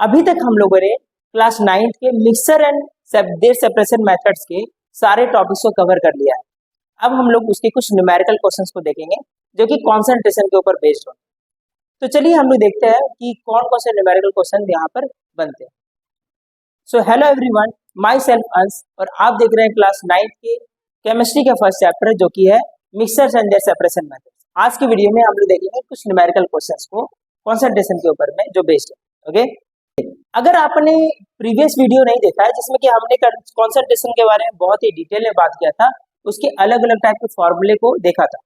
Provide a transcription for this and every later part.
अभी तक हम लोगों ने क्लास 9th के mixture and their separation methods के सारे टॉपिक्स को कवर कर लिया है। अब हम लोग उसके कुछ न्यूमेरिकल क्वेश्चंस को देखेंगे जो कि कॉन्सेंट्रेशन के ऊपर बेस्ड होंगे। तो चलिए हम लोग देखते हैं कि कौन कौन से न्यूमेरिकल क्वेश्चन यहाँ पर बनते हैं। So hello everyone, my self अंश और आप देख रहे हैं क्लास 9th के केमिस्ट्री का फर्स्ट चैप्टर जो कि है mixture and their separation method. आज की वीडियो में हम लोग देखेंगे कुछ न्यूमेरिकल क्वेश्चंस को कॉन्सेंट्रेशन के ऊपर में जो बेस्ड है। ओके, अगर आपने प्रीवियस वीडियो नहीं देखा है जिसमें कि हमने कॉन्सेंट्रेशन के बारे में बहुत ही डिटेल में बात किया था, उसके अलग अलग टाइप के फॉर्मूले को देखा था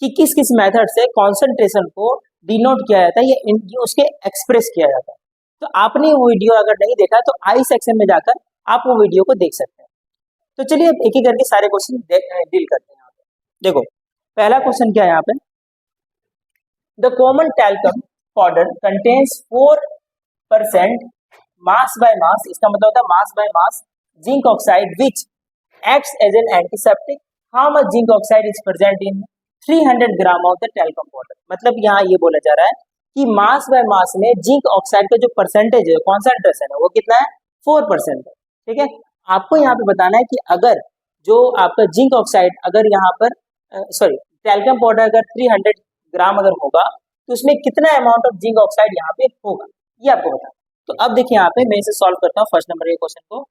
कि किस किस मेथड से कॉन्सेंट्रेशन को डिनोट किया जाता है या उसके एक्सप्रेस किया जाता है। तो आपने वो वीडियो अगर नहीं देखा तो आई सेक्शन में जाकर आप वो वीडियो को देख सकते हैं। तो चलिए एक एक करके सारे क्वेश्चन डील करते हैं। देखो पहला क्वेश्चन क्या है यहाँ पे, the common talcum powder contains 4% mass by mass, इसका मतलब होता है mass by mass zinc oxide which acts as an antiseptic. How much zinc oxide is present in 300 gram of the talcum powder. मतलब यहाँ ये बोला जा रहा है कि मास बाय मास में जिंक ऑक्साइड का जो परसेंटेज है, कॉन्सेंट्रेशन है, वो कितना है, 4% है। ठीक है, आपको यहाँ पे बताना है कि अगर जो आपका जिंक ऑक्साइड अगर यहाँ पर टैल्कम पाउडर अगर 300 ग्राम अगर होगा तो उसमें कितना अमाउंट ऑफ जिंक ऑक्साइड यहाँ पे होगा, ये आपको बताना। तो अब देखिए यहाँ पे मैं इसे सॉल्व करता हूँ फर्स्ट नंबर के क्वेश्चन को।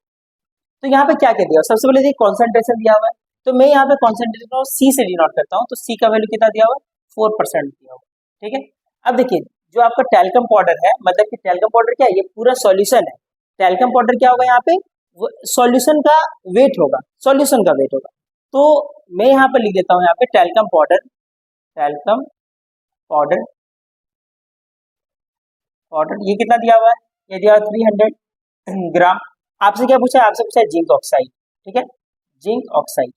तो यहाँ पे क्या क्या दिया, सबसे पहले देखिए कॉन्सेंट्रेशन दिया हुआ है, तो मैं यहाँ पे कॉन्सेंट्रेशन को सी से डिनोट करता हूँ। तो सी का वैल्यू कितना दिया हुआ है, 4% दिया हुआ। ठीक है, अब देखिए जो आपका टैल्कम पाउडर है, मतलब कि टैल्कम पाउडर क्या है, ये पूरा सॉल्यूशन है। टैल्कम पाउडर क्या होगा, यहाँ पे सॉल्यूशन का वेट होगा, सॉल्यूशन का वेट होगा। तो मैं यहाँ पे लिख देता हूँ यहाँ पे टैल्कम पाउडर ये कितना दिया हुआ है, ये दिया हुआ 300 ग्राम। आपसे क्या पूछा है, आपसे पूछा है जिंक ऑक्साइड। ठीक है, जिंक ऑक्साइड।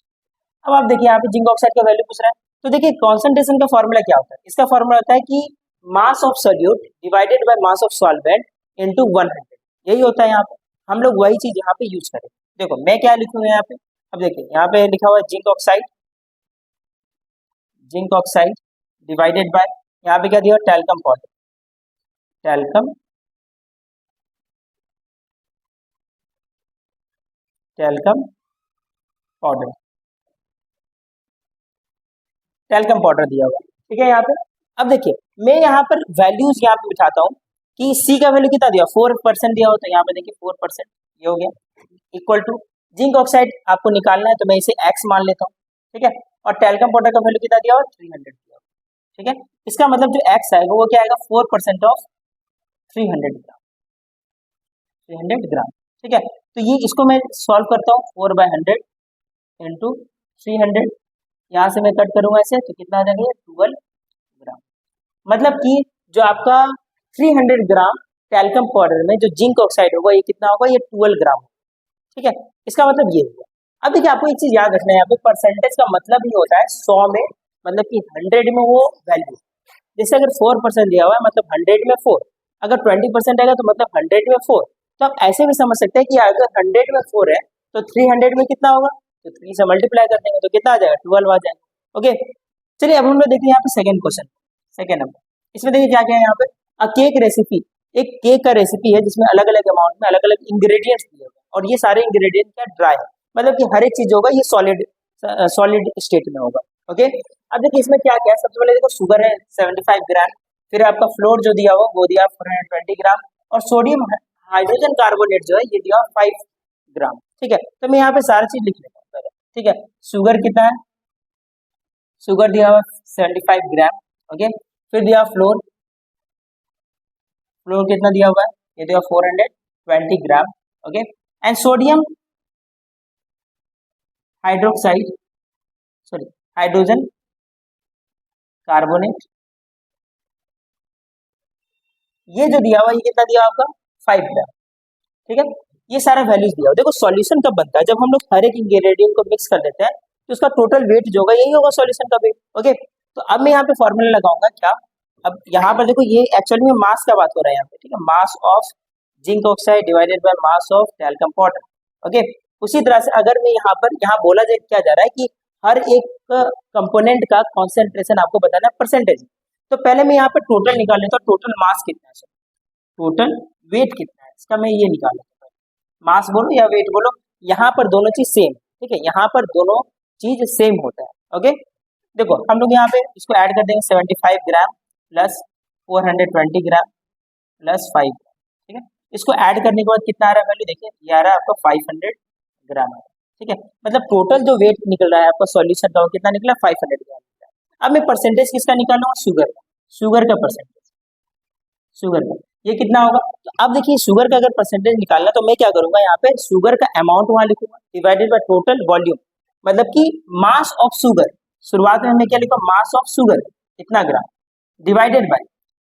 अब आप देखिए यहाँ पे जिंक ऑक्साइड का वैल्यू पूछ रहा है। तो देखिए कॉन्सेंट्रेशन का फॉर्मूला क्या होता है, इसका फॉर्मूला होता है कि mass of solute divided by mass of solvent into 100। यही होता है यहाँ पे, हम लोग वही चीज यहाँ पे यूज करें। देखो मैं क्या लिखूंगा यहाँ पे, अब देखिए यहाँ पे लिखा हुआ है जिंक ऑक्साइड डिवाइडेड बाय, यहाँ पे क्या दिया, टैल्कम पाउडर दिया हुआ है। ठीक है यहाँ पे, अब देखिए मैं यहाँ पर वैल्यूज यहाँ पे बिठाता हूँ कि सी का वैल्यू कितना दिया, 4% दिया हो, तो यहाँ पे देखिए 4% ये हो गया, इक्वल टू जिंक ऑक्साइड आपको निकालना है तो मैं इसे एक्स मान लेता हूँ। ठीक है, और टैल्कम पाउडर का वैल्यू कितना दिया हुआ, 300 दिया हुआ। ठीक है, इसका मतलब जो एक्स आएगा वो क्या आएगा, 4% ऑफ 300 ग्राम। ठीक है, तो ये इसको मैं सॉल्व करता हूँ, 4/100 इंटू 300, यहाँ से मैं कट करूंगा ऐसे, तो कितना आ जाएगा, 12 ग्राम। मतलब कि जो आपका 300 ग्राम टैल्कम पाउडर में जो जिंक ऑक्साइड होगा ये कितना होगा, ये 12 ग्राम। ठीक है, इसका मतलब ये होगा। अब देखिए आपको एक चीज याद रखना है, यहाँ पे परसेंटेज का मतलब ही होता है 100 में, मतलब कि 100 में वो वैल्यू, जैसे अगर 4% दिया हुआ है मतलब 100 में 4, अगर 20% आएगा तो मतलब 100 में 4। तो आप ऐसे भी समझ सकते हैं कि अगर 100 में 4 है तो 300 में कितना होगा, तो 3 से मल्टीप्लाई कर देंगे तो कितना आ जाएगा, 12 आ जाएगा। ओके, चलिए अब हम लोग देखते हैं यहाँ पे सेकंड क्वेश्चन, सेकंड नंबर। इसमें देखिए क्या क्या है यहाँ पे, अ केक रेसिपी, एक केक का रेसिपी है जिसमें अलग अलग अमाउंट में अलग अलग इंग्रेडिएंट्स दिए हुए हैं और ये सारे इंग्रेडिएंट क्या ड्राई है, मतलब कि हर एक चीज होगा ये सॉलिड स्टेट में होगा। ओके, अब देखिए इसमें क्या क्या है, सबसे पहले देखो शुगर है 75 ग्राम, फिर आपका फ्लोर जो दिया हुआ वो दिया 420 ग्राम, और सोडियम हाइड्रोजन कार्बोनेट जो है ये दिया 5 ग्राम। ठीक है, तो मैं यहाँ पे सारी चीज लिख लेता हूँ पहले। ठीक है, शुगर कितना है, शुगर दिया हुआ 75 ग्राम। ओके, फिर दिया फ्लोर कितना दिया हुआ है, ये दिया 420 gram. Okay, and sodium hydrogen carbonate, ये जो दिया हुआ ये कितना दिया आपका, 5 ग्राम। ठीक है, ये सारा वैल्यूज दिया हुआ। देखो सॉल्यूशन कब बनता है, जब हम लोग हर एक इंग्रेडिएंट को मिक्स कर देते हैं तो उसका टोटल वेट जो होगा यही होगा सॉल्यूशन का वेट। ओके, तो अब मैं यहाँ पे फॉर्मूला लगाऊंगा क्या, अब यहाँ पर देखो ये एक्चुअली में मास का बात हो रहा है यहाँ पे। ठीक है, mass of zinc oxide divided by mass of talcum powder. Okay, उसी तरह से अगर मैं यहाँ बोला जाए क्या जा रहा है कि हर एक कंपोनेंट का कॉन्सेंट्रेशन आपको बताना है परसेंटेज, तो पहले मैं यहाँ पे टोटल निकाल लेता हूँ, टोटल मास कितना है, टोटल वेट कितना है। इसका मैं ये निकाल लेता हूँ, मास बोलो या वेट बोलो, यहाँ पर दोनों चीज सेम, ठीक है, यहाँ पर दोनों चीज सेम होता है। ओके, देखो हम लोग यहाँ पे इसको ऐड कर देंगे 75 ग्राम प्लस 420 ग्राम प्लस 5 ग्राम, ठीक है। इसको ऐड करने के बाद कितना आ रहा है वैल्यू, देखिए ये आ रहा है आपका 500 ग्राम है, ठीक है। मतलब टोटल जो वेट निकल रहा है आपका सॉल्यूशन का वो कितना निकला, 500 ग्राम निकला। अब मैं परसेंटेज किसका निकालूंगा, शुगर का, शुगर का परसेंटेज, शुगर का ये कितना होगा। तो अब देखिए शुगर का अगर परसेंटेज निकालना तो मैं क्या करूंगा, यहाँ पे शुगर का अमाउंट वहां लिखूंगा डिवाइडेड बाय टोटल वॉल्यूम, मतलब कि मास ऑफ शुगर, शुरुआत में हमने क्या लिखा, मास ऑफ शुगर कितना ग्राम, डिवाइडेड बाय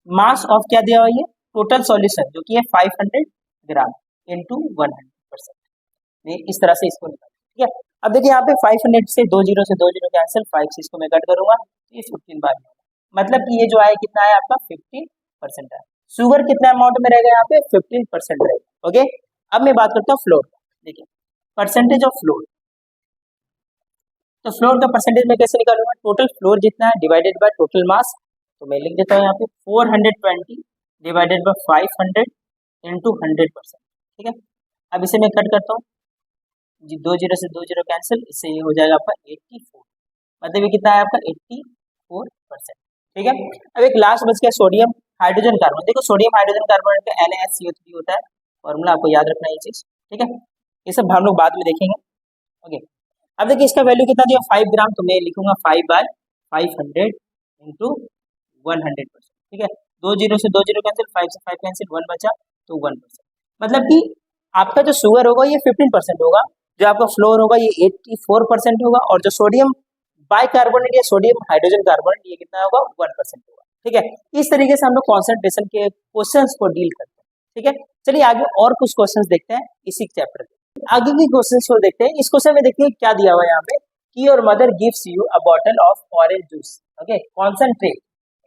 मास ऑफ क्या दिया हुआ है, टोटल सॉल्यूशन जो कि है 500 ग्राम इंटू 100%। इस तरह से इसको निकाल, ठीक है। अब देखिए यहाँ पे 500 से 2 जीरो से 2 जीरो कैंसिल, 5 से इसको मैं कट करूंगा, ये 15 बार होगा, मतलब कि ये जो है कितना है आपका 15% है। शुगर कितना अमाउंट में रहेगा, यहाँ पे 15% रहेगा। ओके, अब मैं बात करता हूँ फ्लोर, देखिए परसेंटेज ऑफ फ्लोर, तो फ्लोर का परसेंटेज मैं कैसे निकालूंगा, टोटल फ्लोर जितना है डिवाइडेड बाय टोटल मास, तो मैं लिख देता हूँ यहाँ पे 420 डिवाइडेड बाय 500 इंटू 100%, ठीक है। अब इसे मैं कट करता हूँ जी, 2 जीरो से 2 जीरो कैंसिल, इससे ये हो जाएगा आपका 84, मतलब ये कितना है आपका 84%, ठीक है। अब एक लास्ट बच गया सोडियम हाइड्रोजन कार्बन, देखो सोडियम हाइड्रोजन कार्बन का NaCO3 होता है, फॉर्मूला आपको याद रखना है ये चीज, ठीक है। ये सब हम लोग बाद में देखेंगे। ओके, अब देखिए इसका वैल्यू कितना दिया, 5 ग्राम, तो मैं लिखूंगा 5 बाय 500 इंटू 100%, ठीक है। 2 जीरो से 2 जीरो कैंसिल, 5 से 5 कैंसिल, 1 बचा तो 1%, मतलब कि आपका जो शुगर होगा ये 15% होगा, जो आपका फ्लोर होगा ये 84% होगा, और जो सोडियम बाइकार्बोनेट या सोडियम हाइड्रोजन कार्बोनेट ये कितना होगा, 1% होगा, ठीक है। इस तरीके से हम लोग कॉन्सेंट्रेशन के क्वेश्चंस को डील करते हैं, ठीक है। चलिए आगे और कुछ क्वेश्चंस देखते हैं इसी चैप्टर के, आगे के क्वेश्चंस को देखते हैं। इस क्वेश्चन में देखिए क्या दिया हुआ है यहाँ पे, कि your mother gives you a bottle of orange juice, okay, concentrate,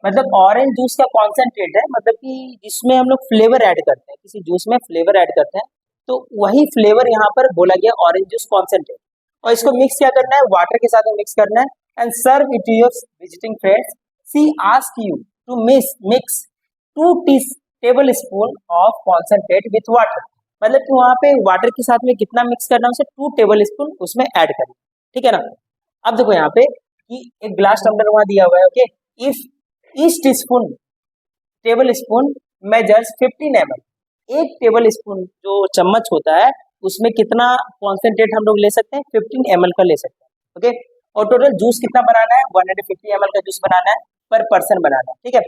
मतलब ऑरेंज जूस का कॉन्सेंट्रेट है, मतलब कि जिसमें हम लोग फ्लेवर ऐड करते हैं, किसी जूस में फ्लेवर ऐड करते हैं, तो वही फ्लेवर यहाँ पर बोला गया ऑरेंज जूस कॉन्सेंट्रेट, और इसको मिक्स क्या करना है, वाटर के साथ में मिक्स करना है, and serve it to your visiting friends, she ask you to mix 2 tablespoon of concentrate with water, मतलब कि वहां पे वाटर के साथ में कितना मिक्स करना है, उसे 2 टेबल स्पून उसमें ऐड करना, ठीक है ना। अब देखो यहाँ पे कि एक ग्लास टम्बलर वहां दिया हुआ है, okay, if each spoon table spoon measures 15 ml, एक टेबल स्पून जो चम्मच होता है उसमें कितना कॉन्सेंट्रेट हम लोग ले सकते हैं, 15 ml का ले सकते हैं, ओके। और टोटल जूस कितना बनाना है, 150 ml का जूस बनाना है, पर पर्सन बनाना है, ठीक है।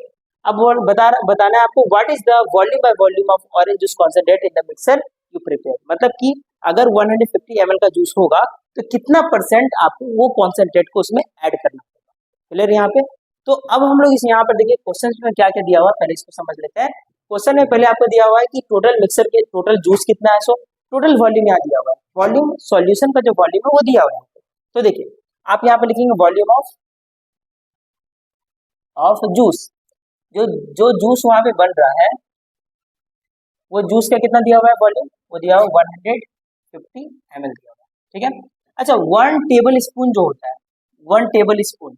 अब वो बताना है आपको what is the volume by volume of orange juice concentrate in the mixer you prepare, मतलब कि अगर 150 ml का जूस होगा तो कितना परसेंट आपको वो कॉन्सेंट्रेट को उसमें ऐड करना होगा, क्लियर यहाँ पे। तो अब हम लोग इस यहाँ पर देखिए क्वेश्चन में क्या क्या दिया हुआ है, पहले इसको समझ लेते हैं। क्वेश्चन में पहले आपको दिया हुआ है कि टोटल मिक्सर के टोटल जूस कितना है, सो टोटल वॉल्यूम यहाँ दिया हुआ है, वॉल्यूम सॉल्यूशन का जो वॉल्यूम है वो दिया हुआ है। तो देखिए आप यहाँ पे लिखेंगे वॉल्यूम ऑफ जूस, जो जूस वहां पे बन रहा है वो जूस का कितना दिया हुआ है वॉल्यूम, वो दिया हुआ 150 ml दिया हुआ है, ठीक है। अच्छा 1 टेबल स्पून जो होता है, 1 टेबल स्पून,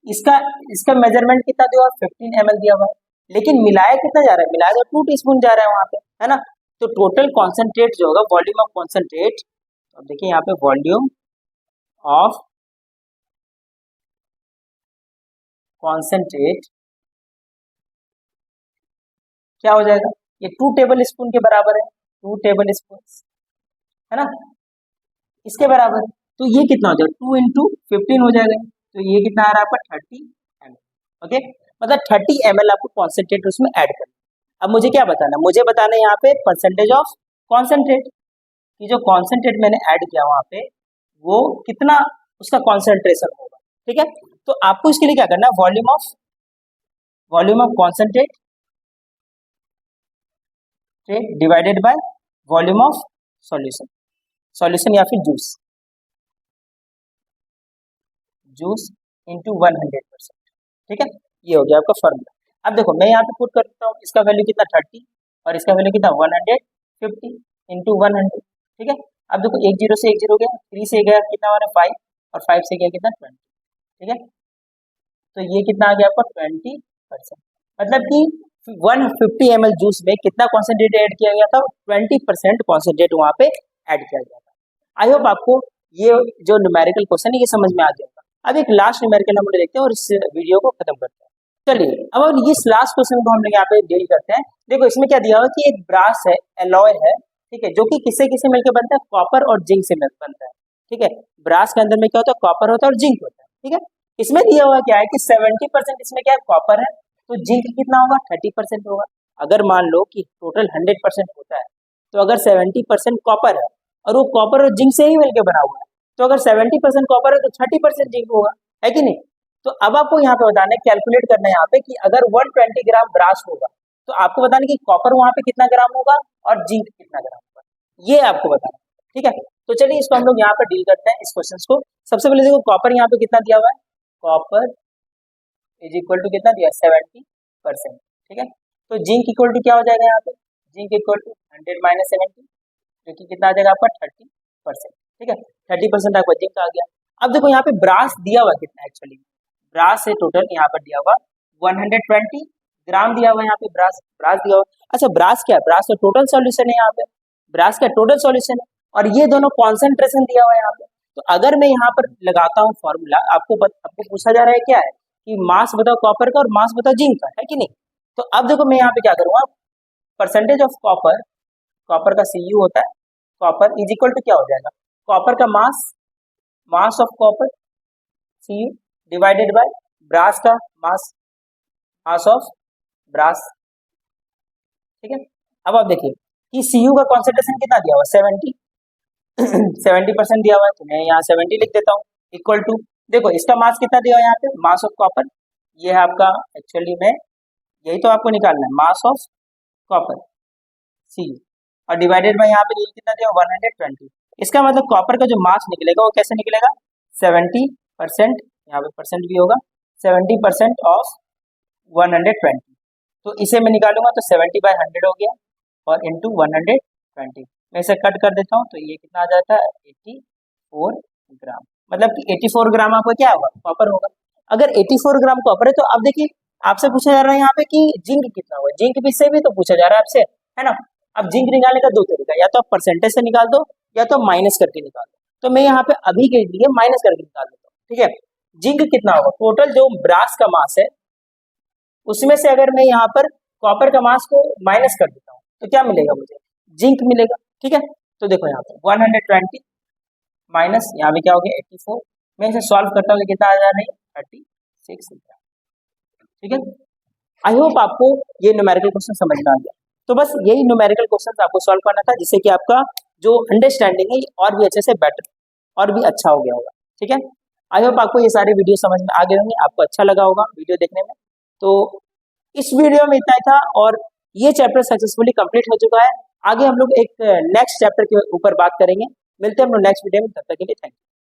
इसका इसका मेजरमेंट कितना दिया हुआ है, 15 ml दिया हुआ है, लेकिन मिलाया कितना जा रहा है, मिलाया तो 2 टीस्पून जा रहा है वहां पे, है ना। तो टोटल कॉन्सेंट्रेट जो होगा, वॉल्यूम ऑफ कॉन्सेंट्रेट, अब देखिए यहाँ पे वॉल्यूम ऑफ कॉन्सेंट्रेट क्या हो जाएगा, ये 2 टेबल स्पून के बराबर है, 2 टेबल स्पून, है ना, इसके बराबर है। तो ये कितना हो जाएगा, 2 इंटू 15 हो जाएगा, तो ये कितना आ रहा है आपका 30 ml, ओके, मतलब 30 ml आपको कॉन्सेंट्रेट उसमें ऐड करना। अब मुझे क्या बताना, मुझे बताना है यहाँ पे परसेंटेज ऑफ कॉन्सेंट्रेट, कि जो कॉन्सेंट्रेट मैंने ऐड किया वहां पे वो कितना उसका कॉन्सेंट्रेशन होगा, ठीक है। तो आपको इसके लिए क्या करना है, volume of concentrate divided by volume of solution, solution या फिर जूस इंटू 100%, ठीक है। ये हो गया आपका फॉर्मूला। अब देखो मैं यहाँ पे पुट करता हूँ, इसका वैल्यू कितना 30 और इसका वैल्यू कितना 150 इंटू 100, ठीक है। अब देखो 1 जीरो से 1 जीरो गया, 3 से गया कितना हमारा 5 और 5 से गया कितना 20, ठीक है। तो ये कितना आ गया आपका 20%, मतलब कि 150 ml जूस में कितना कॉन्सेंट्रेट ऐड किया गया था? 20% कॉन्सेंट्रेट वहां पे ऐड किया गया था। आई होप आपको ये जो न्यूमेरिकल क्वेश्चन है ये समझ में आ गया होगा। अब एक लास्ट न्यूमेरिकल हम लोग देखते हैं और इस वीडियो को खत्म करते हैं। चलिए अब इस लास्ट क्वेश्चन को हम लोग यहाँ पे डील करते हैं। देखो इसमें क्या दिया हुआ है कि एक ब्रास है, एलॉय है, ठीक है, जो कि किससे किससे मिलकर बनता है? कॉपर और जिंक से मिलकर बनता है, ठीक है। ब्रास के अंदर में क्या होता है? कॉपर होता है और जिंक होता है, ठीक है। इसमें दिया हुआ क्या है कि 70% इसमें क्या है? कॉपर है, तो जिंक कितना होगा? 30% होगा। अगर मान लो कि टोटल 100% होता है, तो अगर 70% कॉपर है और वो कॉपर और जिंक से ही मिलकर बना हुआ है, तो अगर 70% कॉपर है तो 30% जिंक होगा, है कि नहीं? तो अब आपको यहाँ पे बताना है, कैलकुलेट करना है यहाँ पे कि अगर 120 ग्राम ब्रास होगा तो आपको बताना है कि कॉपर वहां पे कितना ग्राम होगा और जिंक कितना ग्राम होगा, ये आपको बताना है, ठीक है। तो चलिए इसको हम लोग यहाँ पर डील करते हैं इस क्वेश्चन को। सबसे पहले देखो कॉपर यहाँ पे कितना दिया हुआ है? कॉपर इज इक्वल टू कितना दिया? 70%, ठीक है। तो जिंक इक्वल टू क्या हो जाएगा यहाँ पे? जिंक इक्वल टू 100 माइनस 70, जो कि कितना आ जाएगा आपका? 30%, ठीक है। 30% आपका जिंक आ गया। अब देखो यहाँ पे ब्रास दिया हुआ कितना? एक्चुअली ब्रास है टोटल यहाँ पर दिया हुआ 120 ग्राम दिया हुआ है यहाँ पे। ब्रास ब्रास दिया हुआ। अच्छा ब्रास क्या है? ब्रास तो टोटल सॉल्यूशन है यहाँ पे, ब्रास का टोटल सॉल्यूशन है, और ये दोनों कॉन्सेंट्रेशन दिया हुआ है यहाँ पे। तो अगर मैं यहाँ पर लगाता हूँ फॉर्मूला, आपको पूछा जा रहा है क्या है कि मास बताओ कॉपर का और मास बताओ जिंक का, है कि नहीं? तो अब देखो मैं यहाँ पे क्या करूँगा, परसेंटेज ऑफ कॉपर, कॉपर का Cu होता है, कॉपर इज इक्वल टू क्या हो जाएगा? कॉपर का mass, mass of copper Cu divided by brass का मास, मास ऑफ ब्रास, ठीक है। अब आप देखिए कि Cu का कॉन्सेंट्रेशन कितना दिया हुआ? 70% दिया हुआ है, तो मैं यहाँ 70 लिख देता हूँ, इक्वल टू, देखो इसका मास कितना दिया हुआ है यहाँ पे? मास ऑफ कॉपर, ये है आपका, एक्चुअली में यही तो आपको निकालना है, मास ऑफ कॉपर Cu, और डिवाइडेड बाय यहाँ पे कितना दिया? 120। इसका मतलब कॉपर का जो मास निकलेगा वो कैसे निकलेगा? 70%, यहाँ पे परसेंट भी होगा, 70% ऑफ 120। तो इसे मैं निकालूंगा तो 70/100 हो गया और इंटू 120, मैं इसे कट कर देता हूँ तो ये कितना आ जाता है? 84 ग्राम। मतलब कि 84 ग्राम आपका क्या होगा? कॉपर होगा। अगर 84 ग्राम कॉपर है तो अब देखिए आपसे पूछा जा रहा है यहाँ पे कि जिंक कितना होगा। जिंक भी से भी तो पूछा जा रहा है आपसे, है ना। अब जिंक निकालने का दो तरीका, या तो आप परसेंटेज से निकाल दो या तो माइनस करके निकाल दो। तो मैं यहाँ पे अभी के लिए माइनस करके निकाल देता हूँ, ठीक है। जिंक कितना होगा? टोटल जो ब्रास का मास है उसमें से अगर मैं यहाँ पर कॉपर का मास को माइनस कर देता हूँ तो क्या मिलेगा मुझे? जिंक मिलेगा, ठीक है। तो देखो यहाँ पर 120 माइनस यहाँ पे क्या हो गया? 84। मैं इसे सॉल्व करता हूँ, कितना आ जा रहा है? 36 ग्राम, ठीक है। आई होप आपको ये न्यूमेरिकल क्वेश्चन समझ में आ गया। तो बस यही न्यूमेरिकल क्वेश्चन आपको सॉल्व करना था, जिससे कि आपका जो अंडरस्टैंडिंग है और भी अच्छे से बेटर और भी अच्छा हो गया होगा, ठीक है। आई होप आपको ये सारे वीडियो समझ में आ गए होंगे, आपको अच्छा लगा होगा वीडियो देखने में। तो इस वीडियो में इतना ही था और ये चैप्टर सक्सेसफुली कंप्लीट हो चुका है। आगे हम लोग एक नेक्स्ट चैप्टर के ऊपर बात करेंगे। मिलते हैं हम लोग नेक्स्ट वीडियो में, तब तक के लिए थैंक यू।